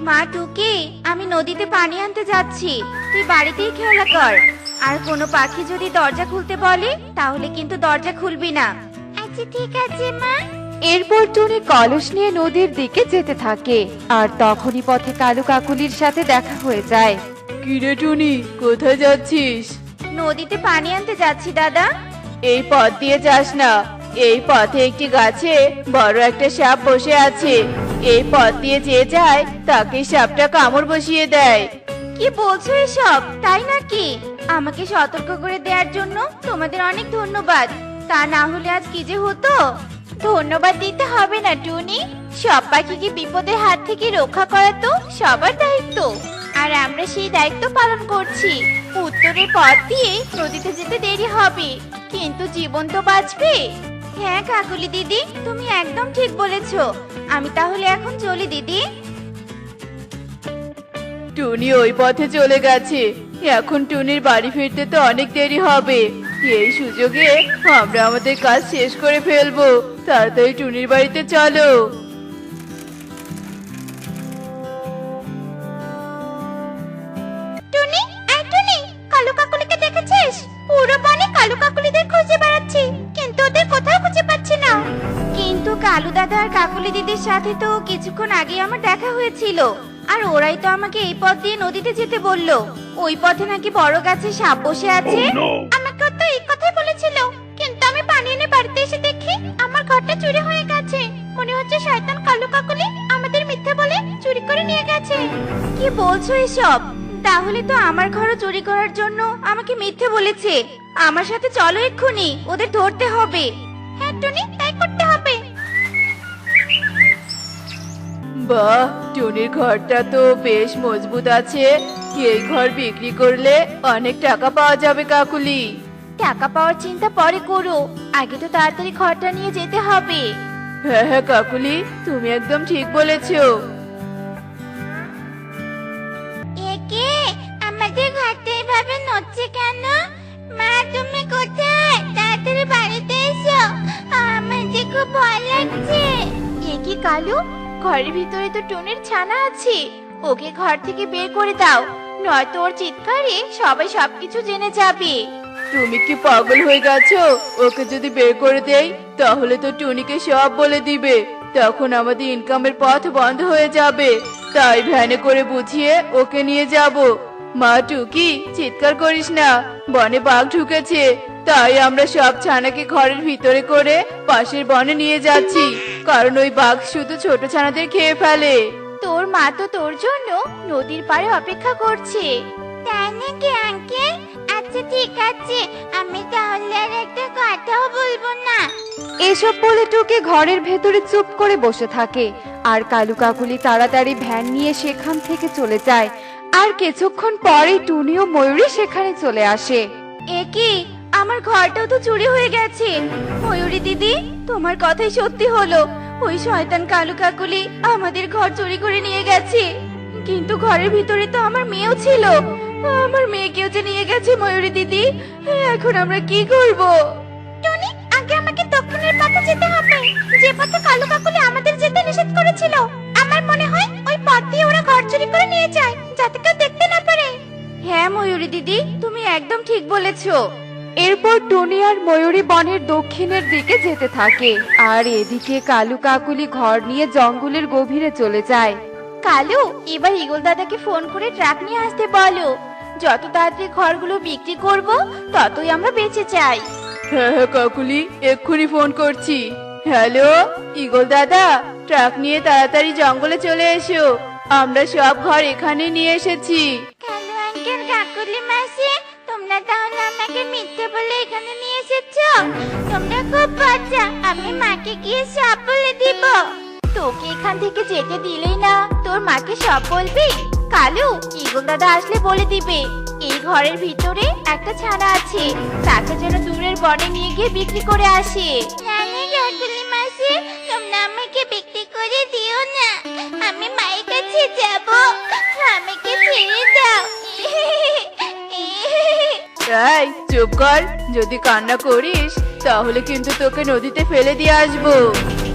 মা টুকি, আমি নদীতে পানি আনতে যাচ্ছি, তুই বাড়িতেই খেলা কর। আর কোনো পাখি যদি দরজা খুলতে বলে তাহলে কিন্তু দরজা খুলবি না। আচ্ছা ঠিক আছে মা। এরপর টুনি কলস নিয়ে নদীর দিকে যেতে থাকে, আর তখনই পথে কালু কাকুলির সাথে দেখা হয়ে যায়। কিরে টুনি, কোথায় যাচ্ছিস? নদীতে পানি আনতে যাচ্ছি দাদা। এই পথ দিয়ে যাস না, এই পথে একটি গাছে বড় একটা সাপ বসে আছে। এই পথ দিয়ে যে যায় তাকে সাপটা কামড় বসিয়ে দেয়। কি বলছো এসব, তাই নাকি? আমাকে সতর্ক করে দেওয়ার জন্য তোমাদের অনেক ধন্যবাদ। তা না হলে আজ কি যে হতো। ধন্যবাদ দিতে হবে না টুনি, সব পাখিকে বিপদের হাত থেকে রক্ষা করা তো সবার দায়িত্ব, আর আমরা সেই দায়িত্ব পালন করছি। উত্তরের পথ দিয়ে নদীতে যেতে দেরি হবে, কিন্তু জীবন তো বাঁচবে। হ্যাঁ কাকুলি দিদি, তুমি একদম ঠিক বলেছো। আমি তাহলে এখন চলি দিদি। টুনি ওই পথে চলে গেছে, এখন টুনির বাড়ি ফিরতে তো অনেক দেরি হবে। এই সুযোগে আমরা আমাদের কাজ শেষ করে ফেলবো। তাড়াতাড়ি টুনির বাড়িতে চলো। টুনি, এই টুনি, কালু কাকুলিকে দেখেছিস? পুরো বনে কালু কাকুলিদের খুঁজে বেড়াচ্ছি, কিন্তু ওদের কোথাও খুঁজে পাচ্ছি না। কিন্তু কালু দাদা আর কাকুলি দিদির সাথে তো কিছুক্ষণ আগে আমার দেখা হয়েছিল, আর ওরাই তো আমাকে এই পথ দিয়ে নদীতে যেতে বললো। ওই পথে নাকি বড় গাছে সাপ বসে আছে। আমাকে তো এই কথাই বলেছিল, কিন্তু আমি পানি এনে বাড়িতে এসে দেখি আমার ঘরটা চুরি হয়ে গেছে। মনে হচ্ছে শয়তান কালু কাকুলি আমাদের মিথ্যে বলে চুরি করে নিয়ে গেছে। কি বলছো এসব? তাহলে তো আমার ঘরও চুরি করার জন্য আমাকে মিথ্যে বলেছে। আমার সাথে চলো এক্ষুনি, ওদের ধরতে হবে। হ্যাঁ টুনি, তাই করতে হবে। বাহ, টুনির ঘরটা তো বেশ মজবুত আছে। এই ঘর বিক্রি করলে অনেক টাকা পাওয়া যাবে কাকুলি। টাকা পাওয়ার চিন্তা পরে করো, আগে তো তাড়াতাড়ি ঘরটা নিয়ে যেতে হবে। হ্যাঁ হ্যাঁ কাকুলি, তুমি একদম ঠিক বলেছো। একে আমাদের ঘরটা এভাবে নড়ছে কেন? মা তুমি কোথায়? তাড়াতাড়ি বাড়িতে এসো, আমার যে খুব ভয় লাগছে। এ কি কালু, ঘরের ভিতরে তো টুনির ছানা আছে, ওকে ঘর থেকে বের করে দাও, নয়তো ওর চিৎকারে সবাই সবকিছু জেনে যাবে। তুমি কি পাগল হয়ে গেছো? ওকে যদি বের করে দেই তাহলে তো টুনিকে সব বলে দিবে, তখন আমাদের ইনকামের পথ বন্ধ হয়ে যাবে। তাই ভ্যানে করে বুঝিয়ে ওকে নিয়ে যাব। মা টুকি, চিৎকার করিস না, বনে বাঘ ঢুকেছে। তাই আমরা সব ছানাকে ঘরের ভিতরে করে পাশের বনে নিয়ে যাচ্ছি, কারণ ওই বাঘ শুধু ছোট ছানাদের খেয়ে ফেলে। তোর মা তো তোর জন্য নদীর পাড়ে অপেক্ষা করছে। তাই নাকি আঙ্কেল? আচ্ছা ঠিক আছে, আমি তাহলে আর একটা কথাও বলবো না। এসব বলে টুকি ঘরের ভেতরে চুপ করে বসে থাকে, আর কালু কাকুলি তাড়াতাড়ি ভ্যান নিয়ে সেখান থেকে চলে যায়। আর কিছুক্ষণ পরেই টুনি ও ময়ূরী সেখানে চলে আসে। এ কি, আমার ঘরটাও তো চুরি হয়ে গেছে। ময়ূরী দিদি, তোমার কথাই সত্যি হলো, ওই শয়তান কালু কাকুলি আমাদের ঘর চুরি করে নিয়ে গেছে। কিন্তু ঘরের ভিতরে তো আমার মেয়েও ছিল, আমার মেয়েকেও যে নিয়ে গেছে ময়ূরী দিদি। এখন আমরা কি করব? টনি, আগে আমাকে দক্ষিণের পথে যেতে হবে, যে পথে কালু কাকুলি আমাদের যেতে নিষেধ করেছিল। আমার মনে হয় ওই পথ দিয়ে ওরা ঘর চুরি করে নিয়ে যায়, যাতে কেউ দেখতে না পারে। হ্যাঁ ময়ূরী দিদি, তুমি একদম ঠিক বলেছো। এরপর টুনি আর ময়ূরী বনের দক্ষিণের দিকে যেতে থাকে, আর এদিকে কালু কাকুলি ঘর নিয়ে জঙ্গলের গভীরে চলে যায়। কালু, এবার ইগল দাদাকে ফোন করে ট্রাক নিয়ে আসতে বলো। যত তাড়াতাড়ি ঘরগুলো বিক্রি করব, ততই আমরা বেঁচে যাই। হ্যাঁ হ্যাঁ কাকুলি, এক্ষুনি ফোন করছি। হ্যালো ইগল দাদা, ট্রাক নিয়ে তাড়াতাড়ি জঙ্গলে চলে এসো, আমরা সব ঘর এখানে নিয়ে এসেছি। কালু আঙ্কেল, কাকুলি মাসি, তোমরা তাহলে আমাকে মিথ্যে বলে এখানে নিয়ে এসেছো? তোমরা খুব বাচ্চা, আমি মাকে গিয়ে সব বলে দিব। তোকে এখান থেকে যেতে দিলেই না তোর মাকে সব বলবি? কালু, ইগল দাদা আসলে বলে দিবে এই ঘরের ভিতরে একটা ছানা আছে, তাকে যেন দূরের বনে নিয়ে গিয়ে বিক্রি করে আসে। কাকুলি মাসি, তোমরা আমাকে বিক্রি করে দিও না, আমি মায়ের কাছে যাব, আমাকে ছেড়ে দাও। এই চুপ কর, যদি কান্না করিস তাহলে কিন্তু তোকে নদীতে ফেলে দিয়ে আসবো।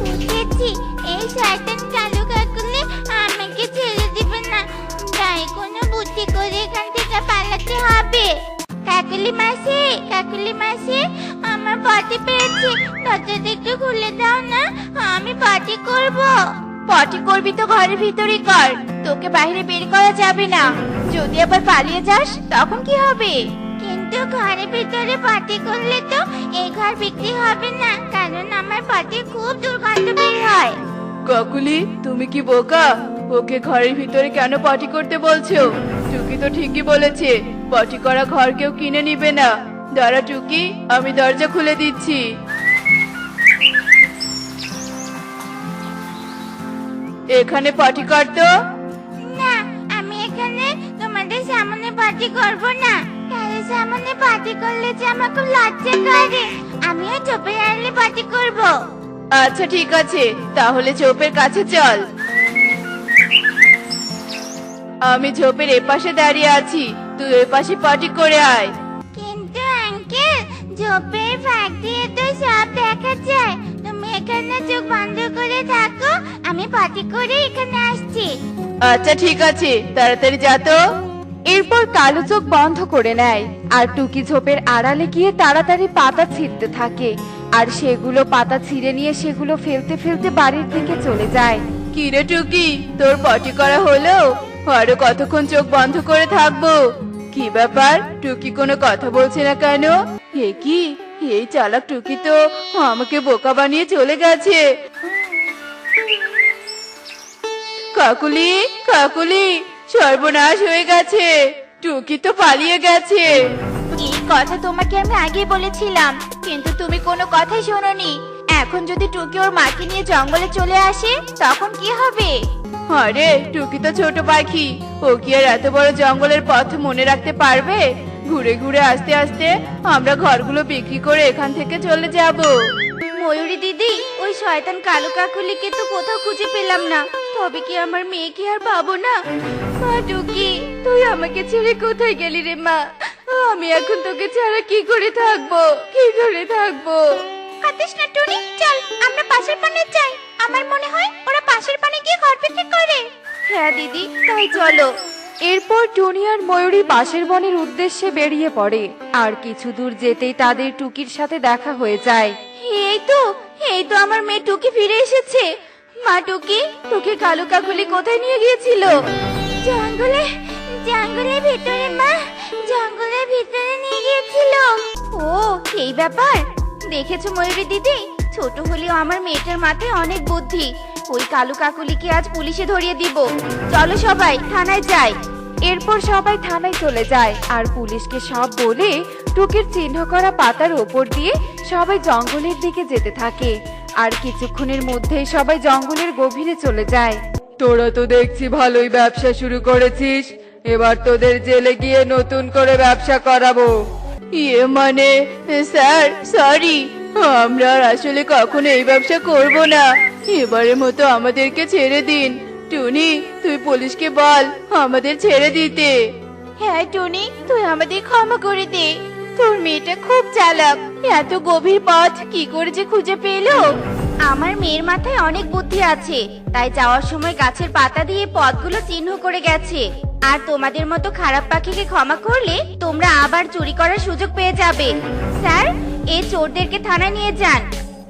বুঝেছি, এই শয়তান কালু কাকুলি আমাকে ছেড়ে দিবে কাকুলি মাসি, আমার পটি পেয়েছে, দরজাটা একটু খুলে দাও না, আমি পটি করব। পটি করবি তো ঘরের ভিতরেই কর, তোকে বাইরে বের করা যাবে না। যদি আবার পালিয়ে যাস তখন কি হবে? কিন্তু ঘরের ভিতরে পটি করলে তো এই ঘর বিক্রি হবে না, কারণ আমার পটি খুব দুর্গন্ধ বের হয়। কাকুলি, তুমি কি বোকা? ওকে ঘরের ভিতরে কেন পটি করতে বলছো? টুকি তো ঠিকই বলেছে, পটি করা ঘর কেউ কিনে নিবে না। দাঁড়া টুকি, আমি দরজা খুলে দিচ্ছি। এখানে পটি কর তো। না, আমি এখানে তোমাদের সামনে পার্টি করব না। কারোর সামনে পার্টি করলে যে আমার খুব লজ্জা করে। আমিও চোপের আড়ালে পার্টি করব। আচ্ছা ঠিক আছে, তাহলে ঝোপের কাছে চল। আমি ঝোপের এপাশে দাঁড়িয়ে আছি, তুই ওই পাশে পটি করে আয়। কিন্তু আঙ্কেল, ঝোপের ফাঁক দিয়ে তো সব দেখা যায়। তুমি এখানে চোখ বন্ধ করে থাকো, আমি পার্টি করে এখানে আসছি। আচ্ছা ঠিক আছে, তাড়াতাড়ি যা তো। এরপর কালো চোখ বন্ধ করে নেয় আর টুকি ঝোপের আড়ালে গিয়ে তাড়াতাড়ি পাতা ছিঁড়তে থাকে। আর সেগুলো পাতা ছিঁড়ে নিয়ে সেগুলো ফেলতে ফেলতে বাড়ির দিকে চলে যায়। কি রে টুকি, তোর পটি করা হলো? আরো কতক্ষণ চোখ বন্ধ করে থাকবো? কি ব্যাপার, টুকি কোনো কথা বলছে না কেন? এ কি, এই চালাক টুকি তো আমাকে বোকা বানিয়ে চলে গেছে। কাকুলি, কাকুলি, সর্বনাশ হয়ে গেছে, টুকি তো পালিয়ে গেছে। এই কথা তোমাকে আমি আগে বলেছিলাম, কিন্তু তুমি কোনো কথাই শোনোনি। এখন যদি টুকি ওর মাকে নিয়ে জঙ্গলে চলে আসে তখন কি হবে? আরে টুকি তো ছোট পাখি, ও কি আর এত বড় জঙ্গলের পথ মনে রাখতে পারবে? ঘুরে ঘুরে আস্তে আস্তে আমরা ঘরগুলো বিক্রি করে এখান থেকে চলে যাব। ময়ূরী দিদি, ওই শয়তান কালো কাকুলিকে তো কোথাও খুঁজে পেলাম না। তবে কি আমার মেয়েকে আর পাবো না? মা টুকি, তুই আমাকে ছেড়ে কোথায় গেলি রে মা? আমি এখন তোকে ছাড়া কি করে থাকবো, কি করে থাকবো? কাঁদিস না টুনি, চল আমরা পাশের পানে যাই। আমার মনে হয় ওরা পাশের পানে গিয়ে ঘর বিক্রি করে। হ্যাঁ দিদি, তাই চলো। এরপর টুনি আর ময়ূরী পাশের বনের উদ্দেশ্যে বেরিয়ে পড়ে। আর কিছু দূর যেতেই তাদের টুকির সাথে দেখা হয়ে যায়। এই তো আমার মেয়ে টুকি ফিরে এসেছে। মা টুকি, তোকে কালো কাকুলি কোথায় নিয়ে গিয়েছিল? জঙ্গলে, জঙ্গলের ভিতরে মা, জঙ্গলের ভিতরে নিয়ে গিয়েছিল। ও, এই ব্যাপার। দেখেছো ময়ূরী দিদি, ছোট হলেও আমার মেয়েটার মাথায় অনেক বুদ্ধি। ওই কালো কাকুলিকে আজ পুলিশে ধরিয়ে দিব। চলো সবাই থানায় যাই। এরপর সবাই থানায় চলে যায় আর পুলিশকে সব বলে টুকির চিহ্ন করা পাতার ওপর দিয়ে সবাই জঙ্গলের দিকে যেতে থাকে। আর কিছুক্ষণের মধ্যেই সবাই জঙ্গলের গভীরে চলে যায়। তোরা তো দেখছি ভালোই ব্যবসা শুরু করেছিস, এবার তোদের জেলে গিয়ে নতুন করে ব্যবসা করাবো। ইয়ে মানে স্যার, সরি, আমরা আর আসলে কখনো এই ব্যবসা করব না। এবারের মতো আমাদেরকে ছেড়ে দিন। টুনি, তুই পুলিশকে বল আমাদের ছেড়ে দিতে। হ্যাঁ টুনি, তুই আমাদের ক্ষমা করে দে। তোর মেয়েটা খুব চালাক, এত গভীর পথ কি করে যে খুঁজে পেলো? আমার মেয়ের মাথায় অনেক বুদ্ধি আছে, তাই যাওয়ার সময় গাছের পাতা দিয়ে পথগুলো চিহ্ন করে গেছে। আর তোমাদের মতো খারাপ পাখিকে ক্ষমা করলে তোমরা আবার চুরি করার সুযোগ পেয়ে যাবে। স্যার, এই চোরদেরকে থানায় নিয়ে যান।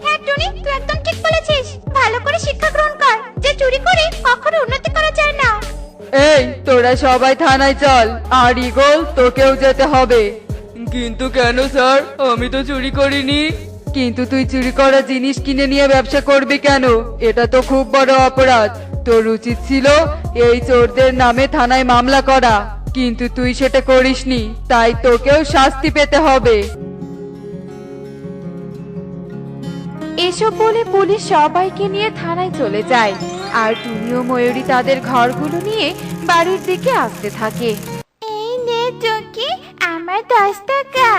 হ্যাঁ টুনি, তুই একদম ঠিক বলেছিস। ভালো করে শিক্ষা গ্রহণ কর যে চুরি করে কখনো উন্নতি করা যায় না। এই তোরা সবাই থানায় চল, আর ইগল তোকেও যেতে হবে। কিন্তু কেন স্যার, আমি তো চুরি করিনি। কিন্তু তুই চুরি করা জিনিস কিনে নিয়ে ব্যবসা করবি কেন? এটা তো খুব বড় অপরাধ। তোর উচিত ছিল এই চোরদের নামে থানায় মামলা করা, কিন্তু তুই সেটা করিসনি, তাই তোকেও শাস্তি পেতে হবে। এসব বলে পুলিশ সবাইকে নিয়ে থানায় চলে যায়। আর টুনি ও ময়ূরী তাদের ঘরগুলো নিয়ে বাড়ির দিকে আসতে থাকে। এই নে টুকি, আমার 10 টাকা।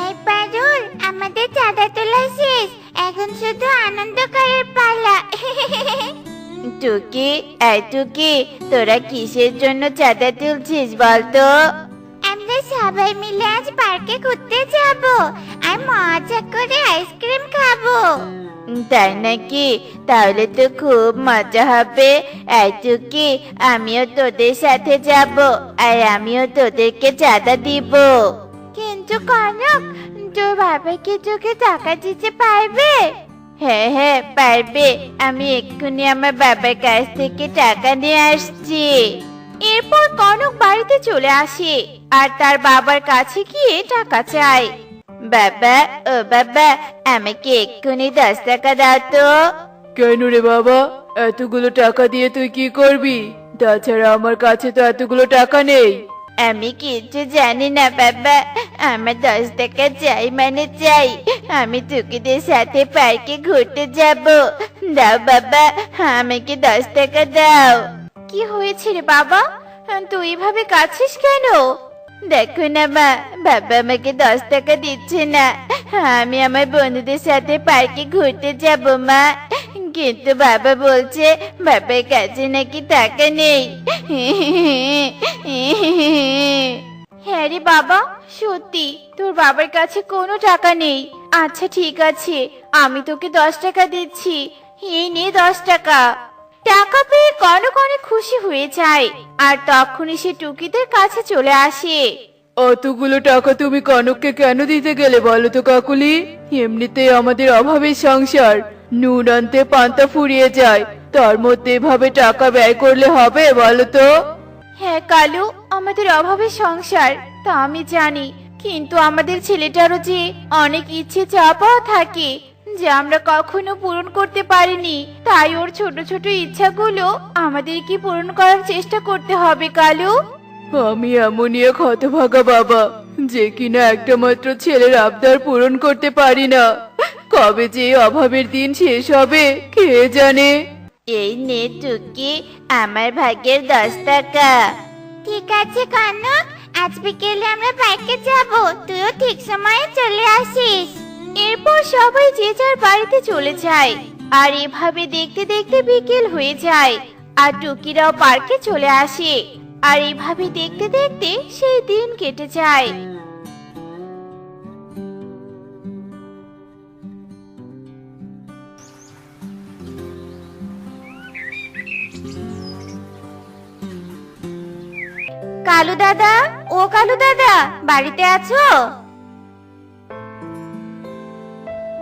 এই পারুল, আমাদের চাঁদা তোলা শেষ, এখন শুধু আনন্দ করার পালা। টুকি, এই টুকি, তোরা কিসের জন্য চাঁদা তুলছিস বলতো? আমরা সবাই মিলে আজ পার্কে ঘুরতে যাব আর মজা করে আইসক্রিম খাবো। তাই নাকি? তাহলে তো খুব মজা হবে। এই টুকি, আমিও তোদের সাথে যাব আর আমিও তোদেরকে চাঁদা দিব। কিন্তু কনক, তোর বাবাকে তোকে টাকা দিতে পারবে? হ্যাঁ হ্যাঁ পারবে, আমি এক্ষুনি আমার বাবার কাছ থেকে টাকা নিয়ে আসছি। এরপর কনক বাড়িতে চলে আসে আর তার বাবার কাছে গিয়ে টাকা চায়। বাবা, ও বাবা, আমাকে এক্ষুনি 10 টাকা দাও তো। কেন রে বাবা, এতগুলো টাকা দিয়ে তুই কি করবি? তাছাড়া আমার কাছে তো এতগুলো টাকা নেই। আমি কিছু জানি না বাবা, আমার 10 টাকা চাই মানে চাই। আমি টুকিদের সাথে পার্কে ঘুরতে যাব। দাও বাবা, আমাকে 10 টাকা দাও। কি হয়েছে রে বাবা, তুই এভাবে কাঁদছিস কেন? দেখো না মা, বাবা আমাকে 10 টাকা দিচ্ছে না। আমি আমার বন্ধুদের সাথে পার্কে ঘুরতে যাব মা, কিন্তু বাবা বলছে বাবার কাছে নাকি টাকা নেই। হ্যাঁ রে বাবা, সত্যি তোর বাবার কাছে কোনো টাকা নেই। আচ্ছা ঠিক আছে, আমি তোকে 10 টাকা দিচ্ছি। এই নে 10 টাকা। টাকা পেয়ে কনক অনেক খুশি হয়ে যায় আর তখনই সে টুকিদের কাছে চলে আসে। অতগুলো টাকা তুমি কনককে কেন দিতে গেলে বলো তো কাকুলি? এমনিতেই আমাদের অভাবের সংসার, নুন আনতে পান্তা ফুরিয়ে যায়, তার মধ্যে এভাবে টাকা ব্যয় করলে হবে বলো তো? হ্যাঁ কালু, আমাদের অভাবের সংসার তা আমি জানি, কিন্তু আমাদের ছেলেটারও যে অনেক ইচ্ছে চাপা থাকে যে আমরা কখনো পূরণ করতে পারিনি, তাই ওর ছোট ছোট ইচ্ছাগুলো আমাদের কি পূরণ করার চেষ্টা করতে হবে কালু। আমি এমনই এক হতভাগা বাবা, যে কিনা একটা মাত্র ছেলের আবদার পূরণ করতে পারি না। কবে যে এই অভাবের দিন শেষ হবে কে জানে। এই নে টুকি, আমার ভাগ্যের 10 টাকা। ঠিক আছে কনক, আজ বিকেলে আমরা পার্কে যাব, তুইও ঠিক সময়ে চলে আসিস। এরপর সবাই যে যার বাড়িতে চলে যায় আর এভাবে দেখতে দেখতে বিকেল হয়ে যায় আর টুকিরাও পার্কে চলে আসে আর এভাবে দেখতে দেখতে সেই দিন কেটে যায়। কালু দাদা, ও কালু দাদা, বাড়িতে আছো?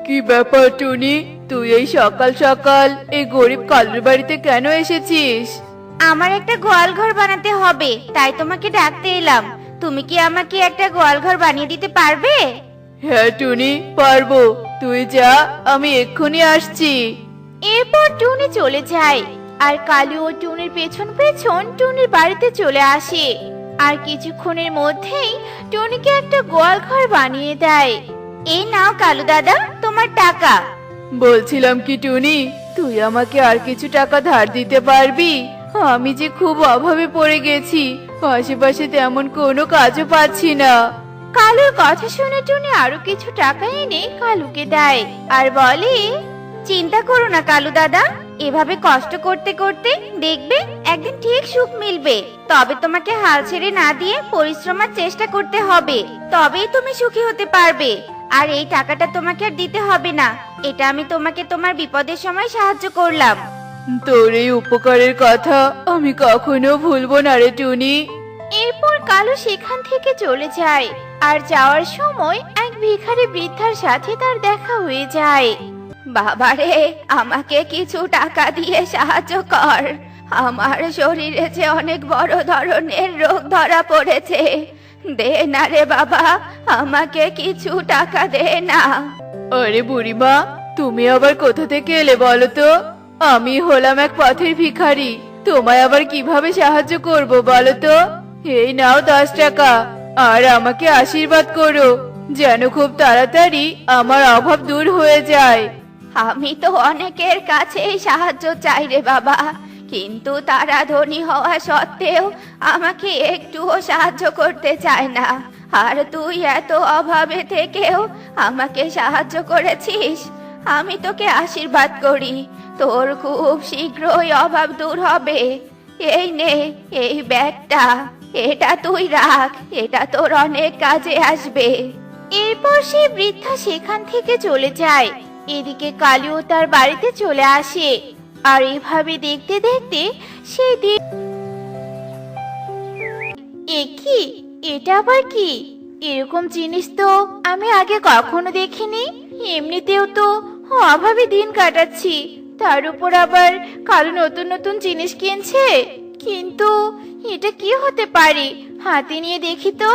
কি ব্যাপার টুনি, তুই এই সকাল সকাল এই গরিব কালুর বাড়িতে কেন এসেছিস? আমার একটা গোয়াল ঘর বানাতে হবে, তাই তোমাকে ডাকতে এলাম। তুমি কি আমাকে একটা গোয়াল ঘর বানিয়ে দিতে পারবে? হ্যাঁ টুনি, পারবো, তুই যা, আমি এক্ষুনি আসছি। এরপর টুনি চলে যায় আর কালু ও টুনির পেছন পেছন টুনির বাড়িতে চলে আসে আর কিছুক্ষণের মধ্যেই টুনিকে একটা গোয়াল ঘর বানিয়ে দেয়। এই নাও কালু দাদা, তোমার টাকা। বলছিলাম কি টুনি, তুই আমাকে আর কিছু টাকা ধার দিতে পারবি? আমি যে খুব অভাবে পড়ে গেছি, আশেপাশে তেমন কোনো কাজও পাচ্ছি না। কালুর কথা শুনে টুনি আরো কিছু টাকা এনে কালুকে দেয় আর বলে, চিন্তা করো না কালু দাদা, এভাবে কষ্ট করতে করতে দেখবে একদিন ঠিক সুখ মিলবে। তবে তোমাকে হাল ছেড়ে না দিয়ে পরিশ্রমের চেষ্টা করতে হবে, তবেই তুমি সুখী হতে পারবে। আর এই টাকাটা তোমাকে আর দিতে হবে না, এটা আমি তোমাকে তোমার বিপদের সময় সাহায্য করলাম। তোর এই উপকারের কথা আমি কখনো ভুলবো না রে টুনি। এরপর কালু সেখান থেকে চলে যায় আর যাওয়ার সময় এক ভিখারি বৃদ্ধার সাথে তার দেখা হয়ে যায়। বাবারে, আমাকে কিছু টাকা দিয়ে সাহায্য কর, আমার শরীরে যে অনেক বড় ধরনের রোগ ধরা পড়েছে। দে না রে বাবা, আমাকে কিছু টাকা দে না। আরে বুড়িমা, তুমি আবার কোথা থেকে এলে বলো তো? আমি হলাম এক পথের ভিখারি, তোমায় আবার কিভাবে সাহায্য করব বলো তো? এই নাও 10 টাকা, আর আমাকে আশীর্বাদ করো যেন খুব তাড়াতাড়ি আমার অভাব দূর হয়ে যায়। আমি তো অনেকের কাছেই সাহায্য চাই রে বাবা, কিন্তু তারা ধনী হওয়া সত্ত্বেও আমাকে একটুও সাহায্য করতে চায় না। আর তুই এত অভাবে থেকেও আমাকে সাহায্য করেছিস, আমি তোকে আশীর্বাদ করি, তোর খুব শীঘ্রই অভাব দূর হবে। এই নে, এই ব্যাগটা, এটা তুই রাখ, এটা তোর অনেক কাজে আসবে। এরপর সে বৃদ্ধা সেখান থেকে চলে যায়। এদিকে কালুও তার বাড়িতে চলে আসে আর এভাবে দেখতে দেখতে সেই দিন। এ কি, এটা আবার কি? এরকম জিনিস তো আমি আগে কখনো দেখিনি। এমনিতেও তো অভাবে দিন কাটাচ্ছি, তার উপর আবার কালো নতুন নতুন জিনিস কিনছে। কিন্তু এটা কি হতে পারে, হাতে নিয়ে দেখি তো।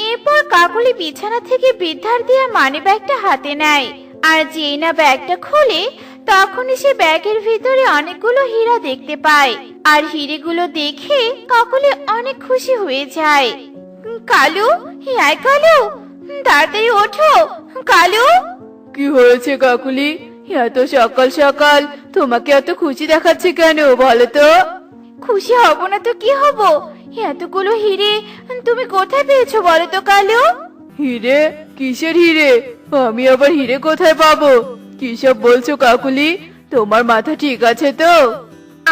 এরপর কাকুলি বিছানা থেকে বৃদ্ধার দেয়া মানি ব্যাগটা হাতে নেয়, আর যেই না ব্যাগটা খোলে তখনই সে ব্যাগের ভিতরে অনেকগুলো হীরা দেখতে পায়। আর হিরেগুলো দেখে কাকুলি অনেক খুশি হয়ে যায়। কালু, আয় কালু, তাড়াতাড়ি ওঠো কালু। কি হয়েছে কাকুলি? এত সকাল সকাল তোমাকে এত খুশি দেখাচ্ছে কেন বলো তো? খুশি হব না তো কি হব, এতগুলো হিরে তুমি কোথায় পেয়েছো বলো তো কালু? হিরে? কিসের হিরে? আমি আবার হিরে কোথায় পাবো? কিসব বলছো কাকুলি? তোমার মাথা ঠিক আছে তো?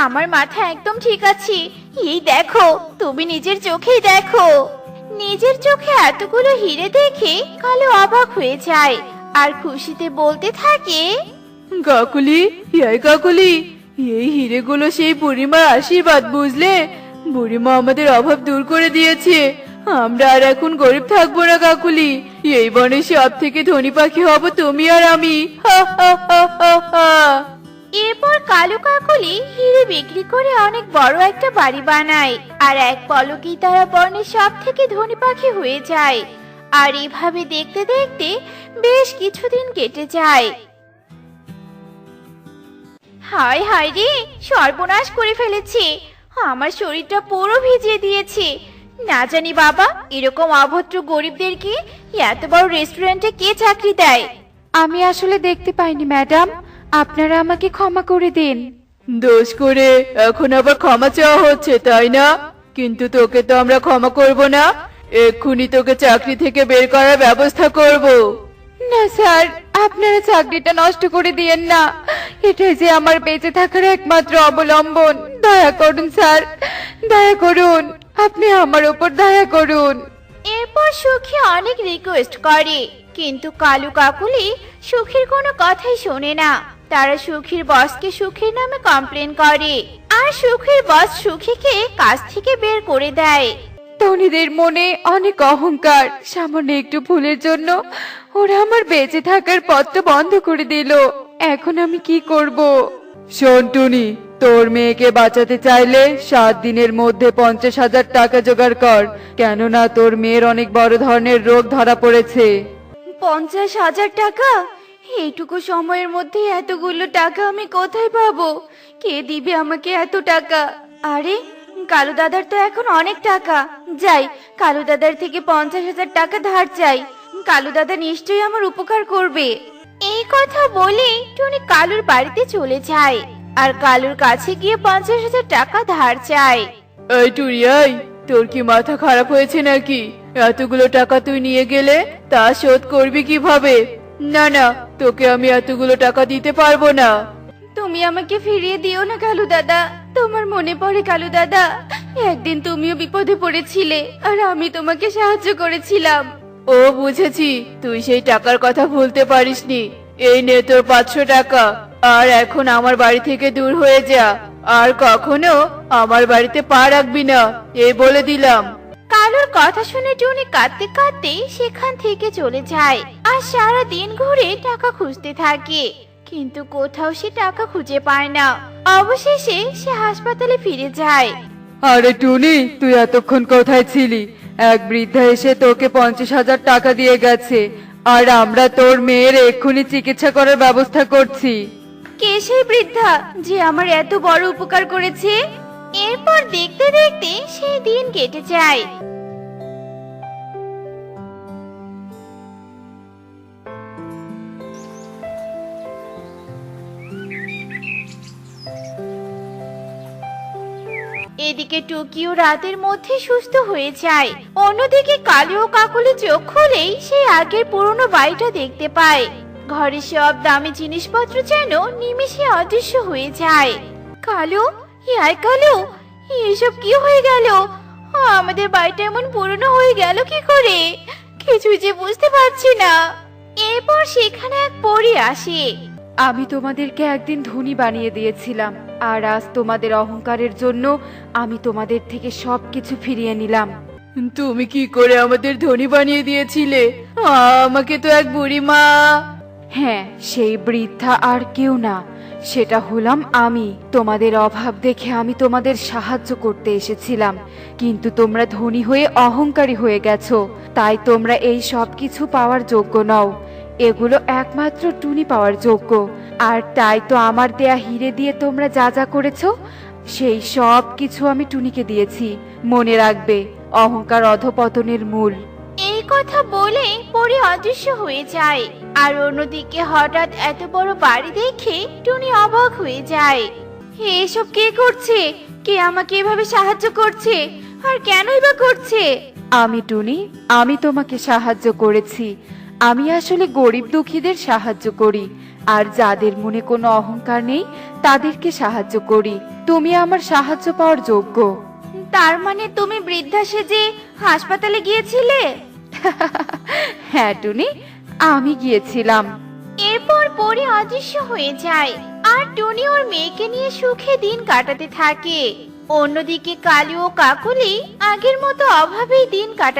আমার মাথা একদম ঠিক আছে। এই দেখো, তুমি নিজের চোখেই দেখো। নিজের চোখে এতগুলো হিরে দেখে কালু অবাক হয়ে যায় আর খুশিতে বলতে থাকে, কাকুলি, এই কাকুলি, এই হিরেগুলো সেই বুড়িমার আশীর্বাদ, বুঝলে? বুড়িমা আমাদের অভাব দূর করে দিয়েছে। আমরা আর এখন গরিব থাকবো না কাকুলি। এই বনে সব থেকে ধনী পাখি হব তুমি আর আমি। হা হা হা হা হা। এরপর কালু কাকুলি হিরে বিক্রি করে অনেক বড় একটা বাড়ি বানায়, আর এক পলকেই তারা বনের সব থেকে ধনী পাখি হয়ে যায়। আর এভাবে দেখতে দেখতে বেশ কিছুদিন কেটে যায়। হায় হায় রে, সর্বনাশ করে ফেলেছে, আমার শরীরটা পুরো ভিজিয়ে দিয়েছে। না জানি বাবা, এরকম অভদ্র গরিবদেরকে এত বড় রেস্টুরেন্টে কে চাকরি দেয়? আমি আসলে দেখতে পাইনি ম্যাডাম, আপনারা আমাকে ক্ষমা করে দিন। দোষ করে এখন আবার ক্ষমা চাওয়া হচ্ছে, তাই না? কিন্তু তোকে তো আমরা ক্ষমা করব না। এক্ষুনি তোকে চাকরি থেকে বের করার ব্যবস্থা করব। না স্যার, আপনারা চাকরিটা নষ্ট করে দিয়েন না, এটাই যে আমার বেঁচে থাকার একমাত্র অবলম্বন। দয়া করুন স্যার, দয়া করুন, আপনি আমার উপর দয়া করুন। এরপর সুখী অনেক রিকোয়েস্ট করে, কিন্তু কালু কাকুলি সুখীর কোনো কথাই শোনে না। তারা সুখীর বসকে সুখীর নামে কমপ্লেন করে, আর সুখীর বস সুখীকে কাজ থেকে বের করে দেয়। ধনীদের মনে অনেক অহংকার, সামান্য একটু ভুলের জন্য ওরা আমার বেঁচে থাকার পথটা বন্ধ করে দিল। এখন আমি কি করব? শোন টুনি, তোর মেয়েকে বাঁচাতে চাইলে 7 দিনের মধ্যে 50,000 টাকা জোগাড় কর, কেননা তোর মেয়ের অনেক বড় ধরনের রোগ ধরা পড়েছে। 50,000 টাকা? এইটুকু সময়ের মধ্যে এতগুলো টাকা আমি কোথায় পাবো? কে দিবে আমাকে এত টাকা? আরে, কালু দাদার তো এখন অনেক টাকা। যাই, কালু দাদার থেকে 50,000 টাকা ধার চাই। কালু দাদা নিশ্চয়ই আমার উপকার করবে। এই কথা বলে টুনি কালুর বাড়িতে চলে যায়, আর কালুর কাছে গিয়ে 50,000 টাকা ধার চায়। এই টুনি, এই, তোর কি মাথা খারাপ হয়েছে নাকি? এতগুলো টাকা তুই নিয়ে গেলে তা শোধ করবি কিভাবে? না না, তোকে আমি এতগুলো টাকা দিতে পারবো না। তুমি আমাকে ফিরিয়ে দিও না কালু দাদা। তোমার মনে পড়ে কালু দাদা, একদিন তুমিও বিপদে পড়েছিলে আর আমি তোমাকে সাহায্য করেছিলাম। ও বুঝেছি, তুই সেই টাকার কথা ভুলতে পারিসনি। এই নে তোর 500 টাকা, আর এখন আমার বাড়ি থেকে দূর হয়ে যা, আর কখনো আমার বাড়িতে পা রাখবি না, এই বলে দিলাম। কালুর কথা শুনে টুনি কাঁদতে কাঁদতে সেখান থেকে চলে যায়, আর সারা দিন ঘুরে টাকা খুঁজতে থাকে, কিন্তু কোথাও সে টাকা খুঁজে পায় না। অবশেষে সে হাসপাতালে ফিরে যায়। আরে টুনি, তুই এতক্ষণ কোথায় ছিলি? এক বৃদ্ধা এসে তোকে 50,000 টাকা দিয়ে গেছে, আর আমরা তোর মেয়ের এক্ষুনি চিকিৎসা করার ব্যবস্থা করছি। কে সেই বৃদ্ধা যে আমার এত বড় উপকার করেছে? এরপর দেখতে দেখতে সেই দিন কেটে যায়। এদিকে টুকিও রাতের মধ্যে সুস্থ হয়ে যায়। অন্যদিকে কালু ও কাকুলি চোখ খুলেই সেই আগের পুরনো বাড়িটা দেখতে পায়। ঘরে সব দামি জিনিসপত্র যেন নিমিষে অদৃশ্য হয়ে যায়। কালু, আয় কালু, এসব কি হয়ে গেল? আমাদের বাড়িটা এমন পুরনো হয়ে গেল কি করে? কিছুই যে বুঝতে পারছি না। এরপর সেখানে এক পরী আসে। আমি তোমাদেরকে একদিন ধনী বানিয়ে দিয়েছিলাম, আর আজ তোমাদের অহংকারের জন্য আমি তোমাদের থেকে সবকিছু ফিরিয়ে নিলাম। তুমি কি করে আমাদের ধনী বানিয়ে দিয়েছিলে? আমাকে তো এক বুড়ি মা। হ্যাঁ, সেই বৃদ্ধা আর কেউ না, সেটা হলাম আমি। তোমাদের অভাব দেখে আমি তোমাদের সাহায্য করতে এসেছিলাম, কিন্তু তোমরা ধনী হয়ে অহংকারী হয়ে গেছো, তাই তোমরা এই সব কিছু পাওয়ার যোগ্য নও। এগুলো একমাত্র টুনি পাওয়ার যোগ্য। আর তাই তো আমার দেয়া হিরে দিয়ে তোমরা যা যা করেছো, সেই সব কিছু আমি টুনিকে দিয়েছি। মনে রাখবে, অহংকার অধপতনের মূল। এই কথা বলে পরি অদৃশ্য হয়ে যায়। আর অন্যদিকে হঠাৎ এত বড় বাড়ি দেখে টুনি অবাক হয়ে যায়। এসব কে করছে? কে আমাকে এভাবে সাহায্য করছে? আর কেনই বা করছে? আমি টুনি, আমি তোমাকে সাহায্য করেছি। আমি আসলে গরিব দুঃখীদের সাহায্য করি, আর যাদের মনে কোনো অহংকার নেই তাদেরকে সাহায্য করি। তুমি আমার সাহায্য পাওয়ার যোগ্য। তার মানে তুমি বৃদ্ধা সেজে হাসপাতালে গিয়েছিলে? হ্যাঁ টুনি, আমি গিয়েছিলাম। এরপর পরি অদৃশ্য হয়ে যায় আর টুনি ওর মেয়েকে নিয়ে সুখে দিন কাটাতে থাকে। অন্যদিকে কালু ও কাকুলি আগের মতো অভাবেই দিন কাটাতে